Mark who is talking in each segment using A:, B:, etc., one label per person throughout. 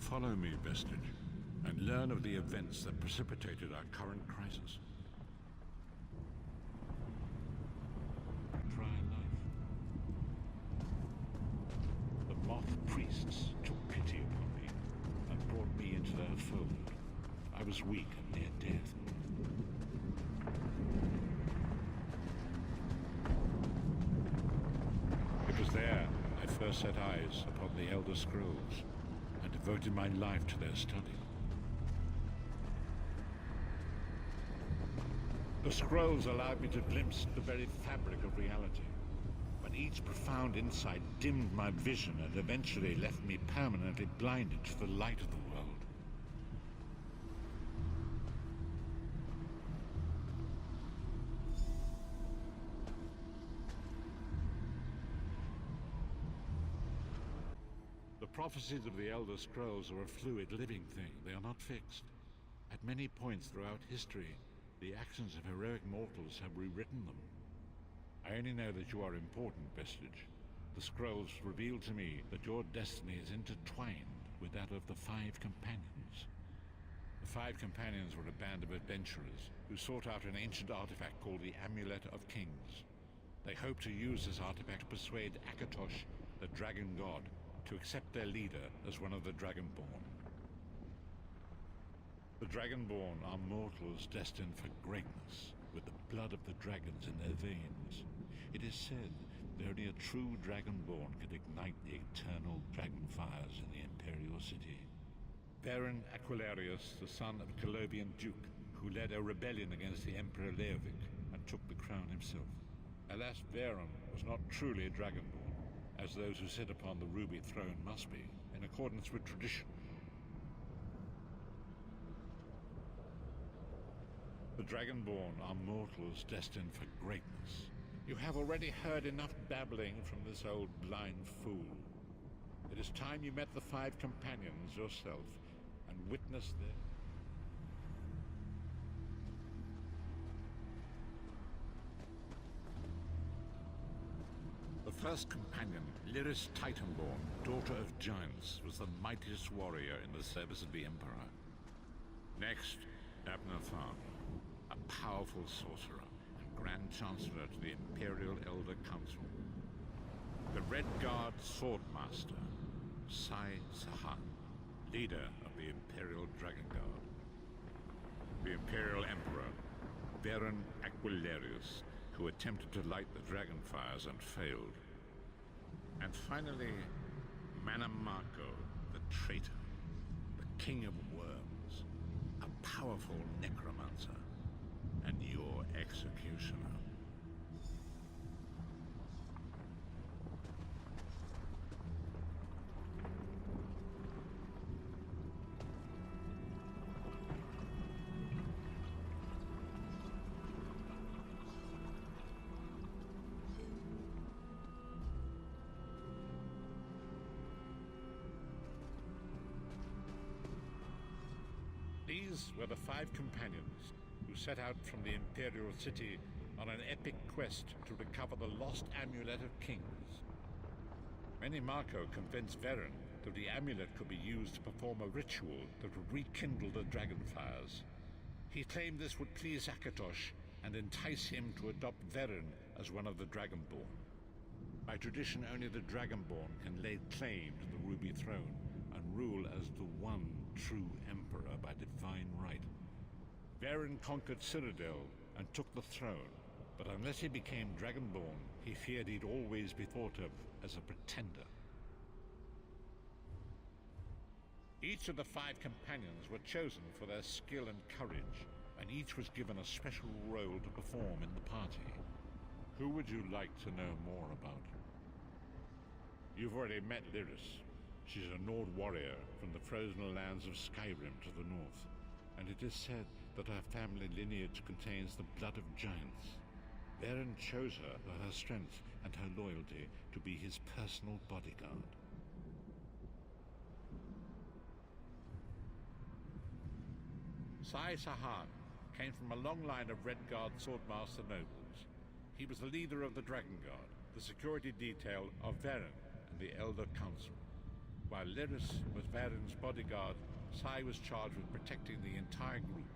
A: Follow me, Vestige, and learn of the events that precipitated our current crisis. Try life. The Moth priests took pity upon me and brought me into their fold. I was weak and near death. It was there I first set eyes upon the Elder Scrolls and devoted my life to their study. The scrolls allowed me to glimpse the very fabric of reality, but each profound insight dimmed my vision and eventually left me permanently blinded to the light of the world. The prophecies of the Elder Scrolls are a fluid, living thing. They are not fixed. At many points throughout history, the actions of heroic mortals have rewritten them. I only know that you are important, Vestige. The scrolls reveal to me that your destiny is intertwined with that of the Five Companions. The Five Companions were a band of adventurers who sought out an ancient artifact called the Amulet of Kings. They hoped to use this artifact to persuade Akatosh, the dragon god, to accept their leader as one of the Dragonborn. The Dragonborn are mortals destined for greatness, with the blood of the dragons in their veins. It is said that only a true Dragonborn could ignite the eternal dragon fires in the Imperial City. Baron Aquilarius, the son of a Colovian duke, who led a rebellion against the Emperor Leovic and took the crown himself. Alas, Varen was not truly a Dragonborn, as those who sit upon the ruby throne must be, in accordance with tradition. The Dragonborn are mortals destined for greatness. You have already heard enough babbling from this old blind fool. It is time you met the Five Companions yourself and witnessed their... The first companion, Lyris Titanborn, daughter of giants, was the mightiest warrior in the service of the Emperor. Next, Abner Tharn, a powerful sorcerer and Grand Chancellor to the Imperial Elder Council. The Red Guard Swordmaster, Sai Sahan, leader of the Imperial Dragon Guard. The Imperial Emperor, Baron Aquilarius, who attempted to light the dragon fires and failed. And finally, Manamako, the traitor, the king of worms, a powerful necromancer, and your executioner. These were the Five Companions who set out from the Imperial City on an epic quest to recover the lost Amulet of Kings. Manamako convinced Varen that the amulet could be used to perform a ritual that would rekindle the dragon fires. He claimed this would please Akatosh and entice him to adopt Varen as one of the Dragonborn. By tradition, only the Dragonborn can lay claim to the Ruby Throne and rule as the one true emperor by divine right. Varen conquered Cyrodiil and took the throne, but unless he became Dragonborn, he feared he'd always be thought of as a pretender. Each of the Five Companions were chosen for their skill and courage, and each was given a special role to perform in the party. Who would you like to know more about? You've already met Lyris. She's a Nord warrior from the frozen lands of Skyrim to the north, and it is said that her family lineage contains the blood of giants. Varen chose her for her strength and her loyalty to be his personal bodyguard. Sai Sahan came from a long line of Red Guard Swordmaster nobles. He was the leader of the Dragon Guard, the security detail of Varen and the Elder Council. While Lyris was Varen's bodyguard, Sai was charged with protecting the entire group.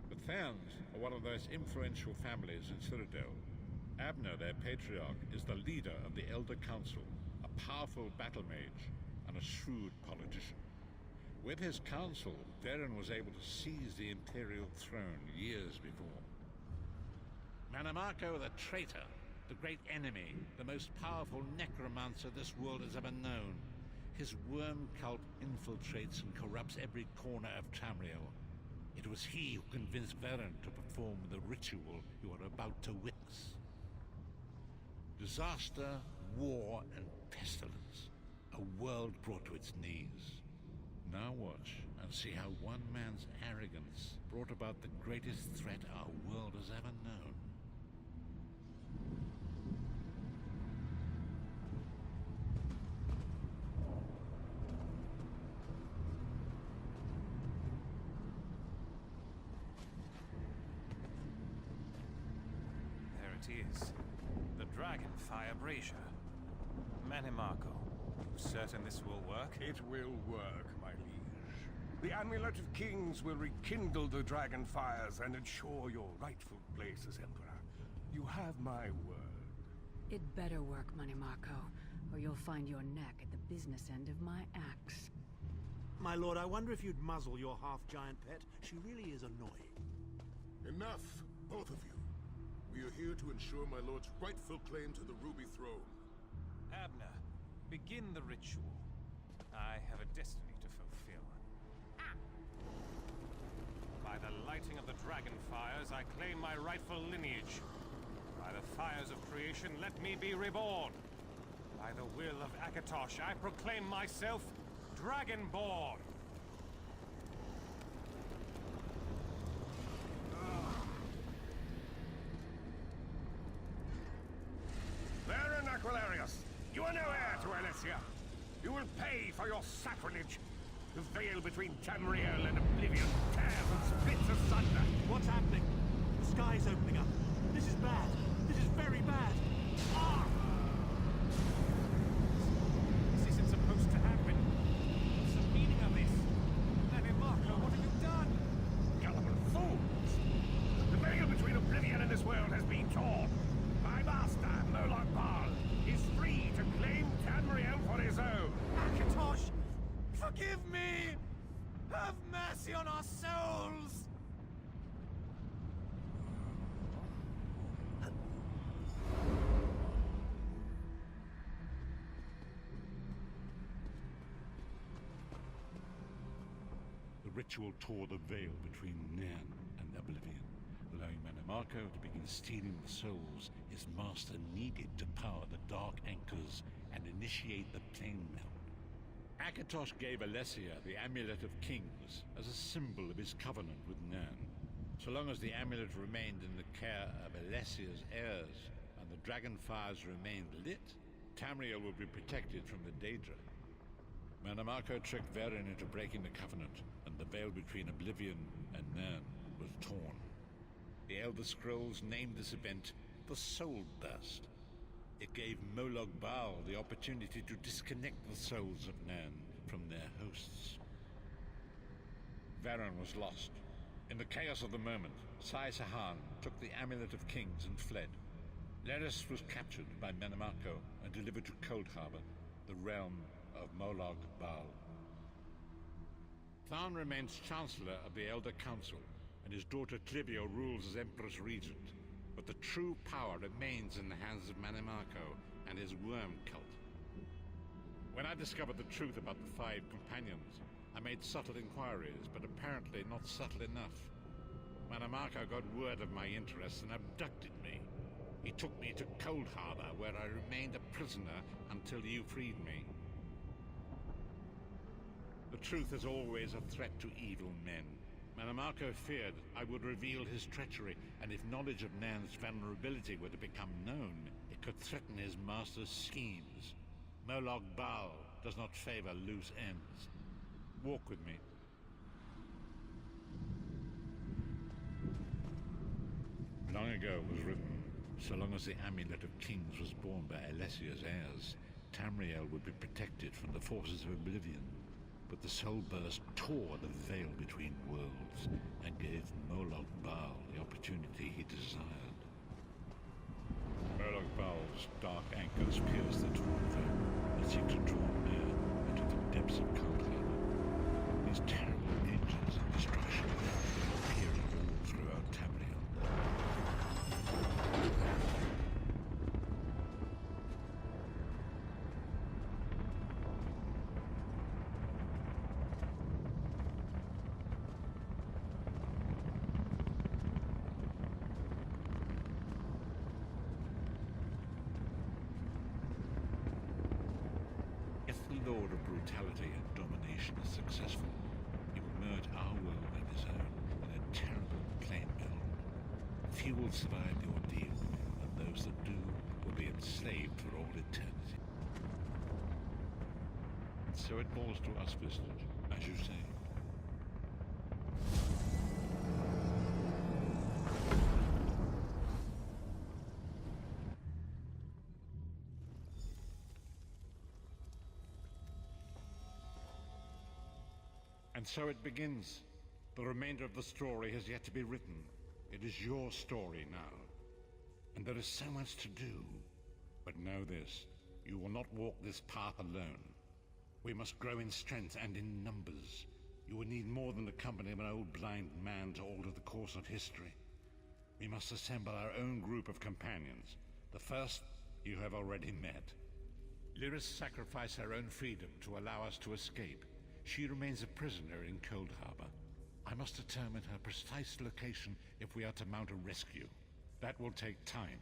A: The Therns are one of the most influential families in Citadel. Abner, their patriarch, is the leader of the Elder Council, a powerful battle mage and a shrewd politician. With his council, Varen was able to seize the Imperial throne years before. Manamako the traitor, the great enemy, the most powerful necromancer this world has ever known. His worm cult infiltrates and corrupts every corner of Tamriel. It was he who convinced Varen to perform the ritual you are about to witness. Disaster, war, and pestilence. A world brought to its knees. Now watch and see how one man's arrogance brought about the greatest threat our world has ever known.
B: There it is. The Dragonfire Brazier. Manamako, you certain this will work?
C: It will work, my liege. The Amulet of Kings will rekindle the dragon fires and ensure your rightful place as Emperor. You have my word.
D: It better work, Manamako, or you'll find your neck at the business end of my axe.
E: My lord, I wonder if you'd muzzle your half-giant pet. She really is annoying.
F: Enough, both of you. We are here to ensure my lord's rightful claim to the Ruby Throne.
B: Abner, begin the ritual. I have a destiny to fulfill. By the lighting of the dragon fires, I claim my rightful lineage. By the fires of creation, let me be reborn. By the will of Akatosh, I proclaim myself Dragonborn.
C: Varen Aquilarius, you are no heir to Alessia. You will pay for your sacrilege. The veil between Tamriel and Oblivion tears and splits asunder.
E: What's happening? The sky's opening up. This is bad. This is very bad. Ah!
B: This isn't supposed to happen. What's the meaning of this? Manamako, what have you done?
C: Gullible fools! The veil between Oblivion and this world has been torn. My master, Moloch Baal, is free to claim Tamriel for his own.
B: Akatosh, forgive me! Have mercy on our souls!
A: The ritual tore the veil between Nan and Oblivion, allowing Manamako to begin stealing the souls his master needed to power the Dark Anchors and initiate the plane melt. Akatosh gave Alessia the Amulet of Kings as a symbol of his covenant with Nan. So long as the amulet remained in the care of Alessia's heirs and the dragon fires remained lit, Tamriel would be protected from the Daedra. Manamako tricked Varen into breaking the covenant, and the veil between Oblivion and Nan was torn. The Elder Scrolls named this event the Soul Burst. It gave Moloch Baal the opportunity to disconnect the souls of Nan from their hosts. Varen was lost. In the chaos of the moment, Sai Sahan took the Amulet of Kings and fled. Lyris was captured by Manamako and delivered to Cold Harbor, the realm of Moloch Baal. Tharn remains Chancellor of the Elder Council, and his daughter Clivio rules as Empress Regent. But the true power remains in the hands of Manamako and his worm cult. When I discovered the truth about the 5 companions, I made subtle inquiries, but apparently not subtle enough. Manamako got word of my interests and abducted me. He took me to Cold Harbor, where I remained a prisoner until you freed me. The truth is always a threat to evil men. Manamako feared I would reveal his treachery, and if knowledge of Nan's vulnerability were to become known, it could threaten his master's schemes. Moloch Baal does not favor loose ends. Walk with me. Long ago was written, so long as the Amulet of Kings was borne by Alessia's heirs, Tamriel would be protected from the forces of oblivion, but the soul burst tore the veil between worlds and gave Moloch Baal the opportunity he desired. Moloch Baal's dark anchors pierce the torn veil and seek to draw near into the depths of Coldhammer. These terrible engines of destruction appear all throughout Tamriel. If the Lord of Brutality and Domination is successful, he will merge our world and his own in a terrible plain mill. Few will survive the ordeal, and those that do will be enslaved for all eternity. So it falls to us, visitors, as you say. And so it begins. The remainder of the story has yet to be written. It is your story now. And there is so much to do. But know this, you will not walk this path alone. We must grow in strength and in numbers. You will need more than the company of an old blind man to alter the course of history. We must assemble our own group of companions. The first you have already met. Lyris sacrificed her own freedom to allow us to escape. She remains a prisoner in Cold Harbor. I must determine her precise location if we are to mount a rescue. That will take time.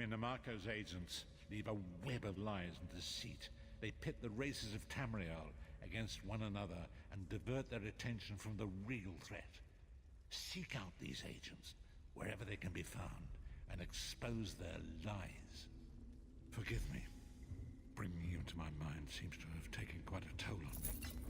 A: Minimarco's agents leave a web of lies and deceit. They pit the races of Tamriel against one another and divert their attention from the real threat. Seek out these agents, wherever they can be found, and expose their lies. Forgive me. Bringing you into my mind seems to have taken quite a toll on me.